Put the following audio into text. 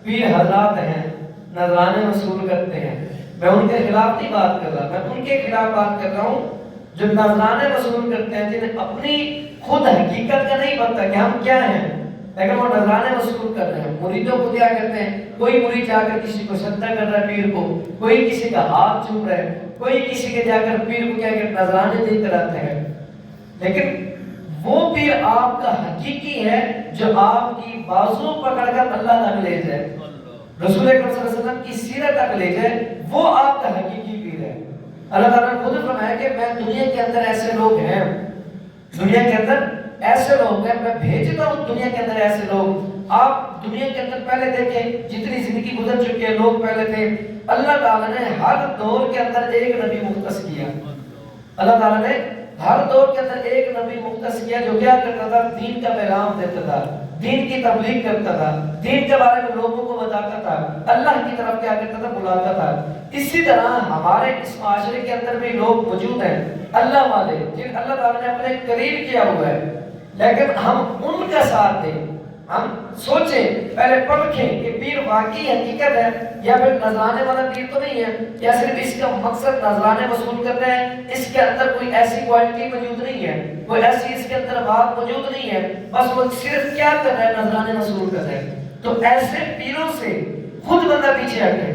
پیر حضرات ہیں نذرانے وصول کرتے ہیں، میں ان کے خلاف نہیں بات کر رہا، میں ان کے خلاف بات کر رہا ہوں جو نذرانے وصول کرتے ہیں، جنہیں اپنی خود حقیقت کا نہیں پتہ کہ ہم کیا ہیں، لیکن وہ نذرانے وصول کر رہے ہیں۔ مریدوں کو کیا کرتے ہیں، کوئی مرید جا کر کسی کو سجدہ کر رہا ہے پیر کو، کوئی کسی کا ہاتھ چوم رہا ہے، کوئی کسی کے جا کر پیر کو کیا کہ نذرانے دے کر آتے ہیں، لیکن وہ پیر آپ کا حقیقی ہے جو آپ کی بازو پکڑ کر اللہ تک لے جائے، رسول اکرم صلی اللہ علیہ وسلم کی سیرت تک لے جائے، وہ آپ کا حقیقی پیر ہے۔ اللہ تعالیٰ نے خود فرمایا کہ میں دنیا کے اندر ایسے لوگ ہیں، دنیا کے اندر ایسے لوگ ہیں، میں بھیجتا ہوں دنیا کے اندر ایسے لوگ۔ آپ دنیا کے اندر پہلے دیکھیں جتنی زندگی گزر چکی ہے، لوگ پہلے تھے، اللہ تعالیٰ نے ہر دور کے اندر ایک نبی مختص کیا، اللہ تعالیٰ نے ہر دور کے اندر ایک نبی مختص کیا جو کیا کرتا تھا، دین کا پیغام دیتا تھا، دین کی تبلیغ کرتا تھا، دین کے بارے میں لوگوں کو بتاتا تھا، اللہ کی طرف کیا کرتا تھا، بلاتا تھا۔ اسی طرح ہمارے اس معاشرے کے اندر بھی لوگ موجود ہیں اللہ والے، جن اللہ تعالیٰ نے اپنے قریب کیا ہوا ہے، لیکن ہم ان کا ساتھ دیں، ہم سوچیں، پہلے پرکھیں کہ پیر واقعی حقیقت ہے یا پھر نذرانے والا پیر تو نہیں ہے، یا صرف اس کا مقصد نذرانے وصول کر رہے ہیں، اس کے اندر کوئی ایسی کوالٹی موجود نہیں ہے، کوئی ایسی اس کے اندر بات موجود نہیں ہے، بس وہ صرف کیا کر رہا ہے، نذرانے وصول کر رہے ہیں۔ تو ایسے پیروں سے خود بندہ پیچھے ہٹے،